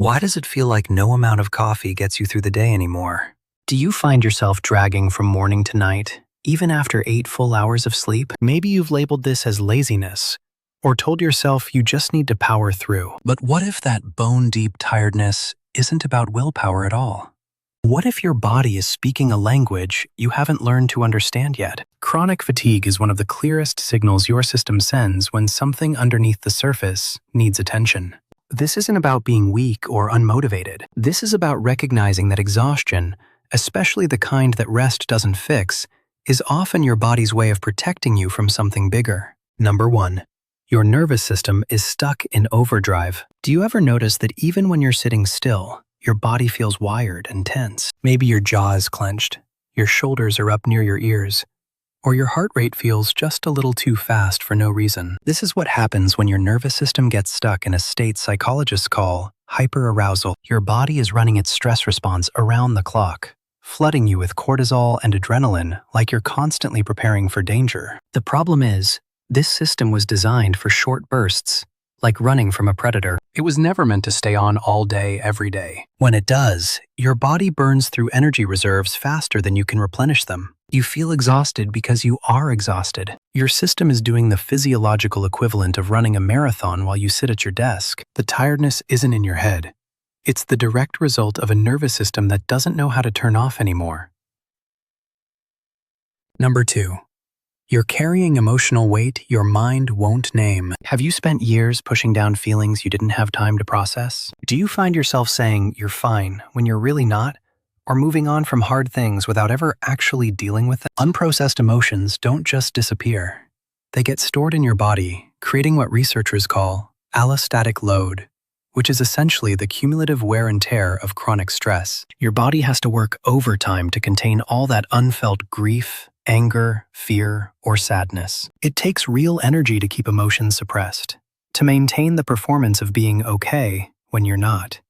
Why does it feel like no amount of coffee gets you through the day anymore? Do you find yourself dragging from morning to night, even after 8 full hours of sleep? Maybe you've labeled this as laziness, or told yourself you just need to power through. But what if that bone-deep tiredness isn't about willpower at all? What if your body is speaking a language you haven't learned to understand yet? Chronic fatigue is one of the clearest signals your system sends when something underneath the surface needs attention. This isn't about being weak or unmotivated. This is about recognizing that exhaustion, especially the kind that rest doesn't fix, is often your body's way of protecting you from something bigger. Number 1. Your nervous system is stuck in overdrive. Do you ever notice that even when you're sitting still, your body feels wired and tense? Maybe your jaw is clenched, your shoulders are up near your ears, or your heart rate feels just a little too fast for no reason. This is what happens when your nervous system gets stuck in a state psychologists call hyperarousal. Your body is running its stress response around the clock, flooding you with cortisol and adrenaline like you're constantly preparing for danger. The problem is, this system was designed for short bursts, like running from a predator. It was never meant to stay on all day, every day. When it does, your body burns through energy reserves faster than you can replenish them. You feel exhausted because you are exhausted. Your system is doing the physiological equivalent of running a marathon while you sit at your desk. The tiredness isn't in your head. It's the direct result of a nervous system that doesn't know how to turn off anymore. Number 2. You're carrying emotional weight your mind won't name. Have you spent years pushing down feelings you didn't have time to process? Do you find yourself saying you're fine when you're really not? Or moving on from hard things without ever actually dealing with them? Unprocessed emotions don't just disappear. They get stored in your body, creating what researchers call allostatic load, which is essentially the cumulative wear and tear of chronic stress. Your body has to work overtime to contain all that unfelt grief, anger, fear, or sadness. It takes real energy to keep emotions suppressed, to maintain the performance of being okay when you're not.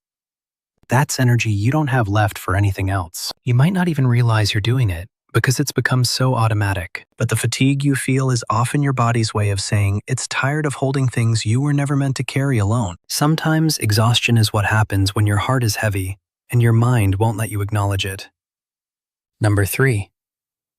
That's energy you don't have left for anything else. You might not even realize you're doing it because it's become so automatic. But the fatigue you feel is often your body's way of saying it's tired of holding things you were never meant to carry alone. Sometimes exhaustion is what happens when your heart is heavy and your mind won't let you acknowledge it. Number 3.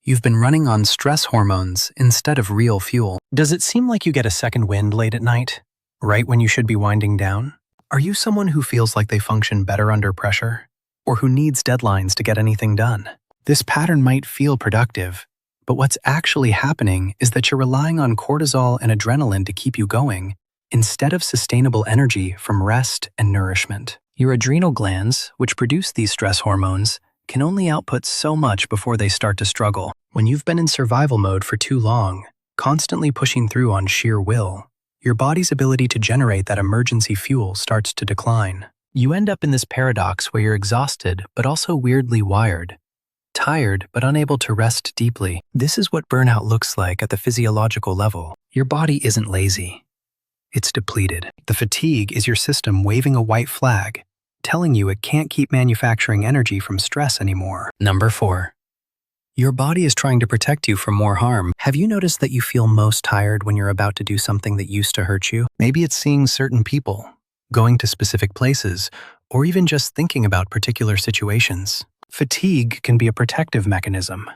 You've been running on stress hormones instead of real fuel. Does it seem like you get a second wind late at night, right when you should be winding down? Are you someone who feels like they function better under pressure, or who needs deadlines to get anything done? This pattern might feel productive, but what's actually happening is that you're relying on cortisol and adrenaline to keep you going, instead of sustainable energy from rest and nourishment. Your adrenal glands, which produce these stress hormones, can only output so much before they start to struggle. When you've been in survival mode for too long, constantly pushing through on sheer will, your body's ability to generate that emergency fuel starts to decline. You end up in this paradox where you're exhausted but also weirdly wired, tired but unable to rest deeply. This is what burnout looks like at the physiological level. Your body isn't lazy. It's depleted. The fatigue is your system waving a white flag, telling you it can't keep manufacturing energy from stress anymore. Number 4. Your body is trying to protect you from more harm. Have you noticed that you feel most tired when you're about to do something that used to hurt you? Maybe it's seeing certain people, going to specific places, or even just thinking about particular situations. Fatigue can be a protective mechanism,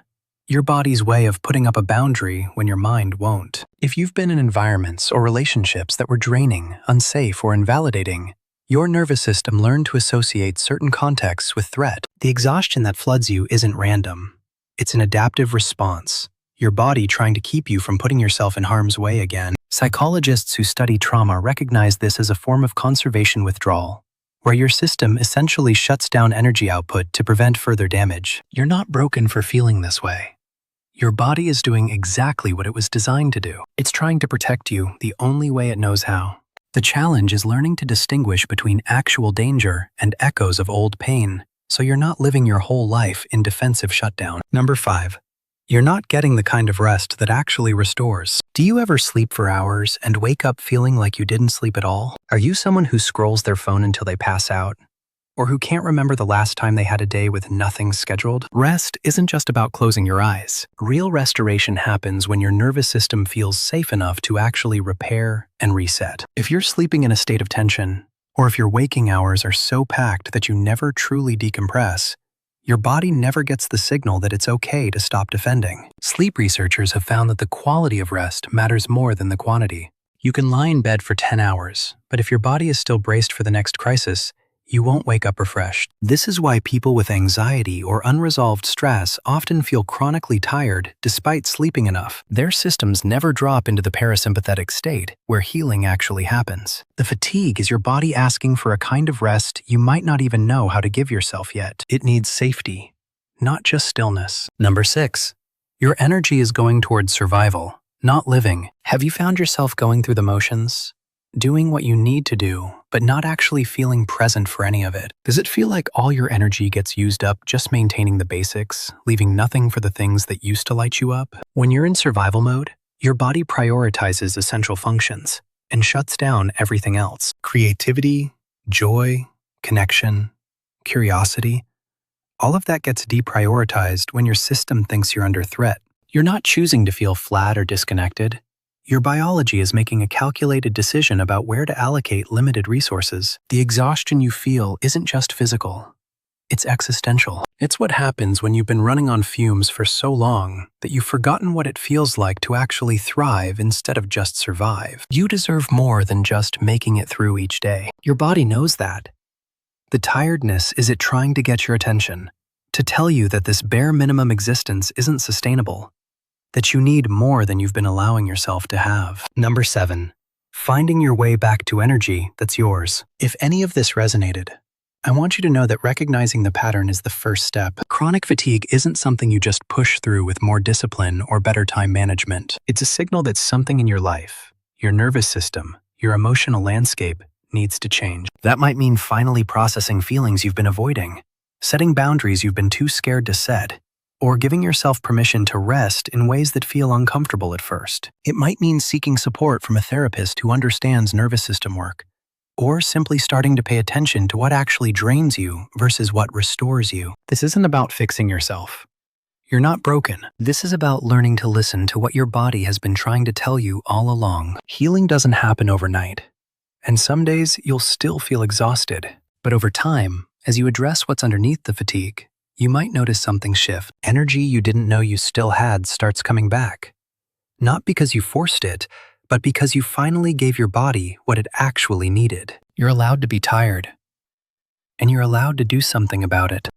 your body's way of putting up a boundary when your mind won't. If you've been in environments or relationships that were draining, unsafe, or invalidating, your nervous system learned to associate certain contexts with threat. The exhaustion that floods you isn't random. It's an adaptive response, your body trying to keep you from putting yourself in harm's way again. Psychologists who study trauma recognize this as a form of conservation withdrawal, where your system essentially shuts down energy output to prevent further damage. You're not broken for feeling this way. Your body is doing exactly what it was designed to do. It's trying to protect you the only way it knows how. The challenge is learning to distinguish between actual danger and echoes of old pain, so you're not living your whole life in defensive shutdown. Number 5. You're not getting the kind of rest that actually restores. Do you ever sleep for hours and wake up feeling like you didn't sleep at all? Are you someone who scrolls their phone until they pass out? Or who can't remember the last time they had a day with nothing scheduled? Rest isn't just about closing your eyes. Real restoration happens when your nervous system feels safe enough to actually repair and reset. If you're sleeping in a state of tension, Or if your waking hours are so packed that you never truly decompress, your body never gets the signal that it's okay to stop defending. Sleep researchers have found that the quality of rest matters more than the quantity. You can lie in bed for 10 hours, but if your body is still braced for the next crisis, you won't wake up refreshed. This is why people with anxiety or unresolved stress often feel chronically tired despite sleeping enough. Their systems never drop into the parasympathetic state, where healing actually happens. The fatigue is your body asking for a kind of rest you might not even know how to give yourself yet. It needs safety, not just stillness. Number 6. Your energy is going towards survival, not living. Have you found yourself going through the motions? Doing what you need to do, but not actually feeling present for any of it? Does it feel like all your energy gets used up just maintaining the basics, leaving nothing for the things that used to light you up? When you're in survival mode, your body prioritizes essential functions and shuts down everything else. Creativity, joy, connection, curiosity, all of that gets deprioritized when your system thinks you're under threat. You're not choosing to feel flat or disconnected. Your biology is making a calculated decision about where to allocate limited resources. The exhaustion you feel isn't just physical, it's existential. It's what happens when you've been running on fumes for so long that you've forgotten what it feels like to actually thrive instead of just survive. You deserve more than just making it through each day. Your body knows that. The tiredness is it trying to get your attention, to tell you that this bare minimum existence isn't sustainable, that you need more than you've been allowing yourself to have. Number 7. Finding your way back to energy that's yours. If any of this resonated, I want you to know that recognizing the pattern is the first step. Chronic fatigue isn't something you just push through with more discipline or better time management. It's a signal that something in your life, your nervous system, your emotional landscape needs to change. That might mean finally processing feelings you've been avoiding, setting boundaries you've been too scared to set, or giving yourself permission to rest in ways that feel uncomfortable at first. It might mean seeking support from a therapist who understands nervous system work, or simply starting to pay attention to what actually drains you versus what restores you. This isn't about fixing yourself. You're not broken. This is about learning to listen to what your body has been trying to tell you all along. Healing doesn't happen overnight, and some days you'll still feel exhausted. But over time, as you address what's underneath the fatigue, you might notice something shift. Energy you didn't know you still had starts coming back. Not because you forced it, but because you finally gave your body what it actually needed. You're allowed to be tired, and you're allowed to do something about it.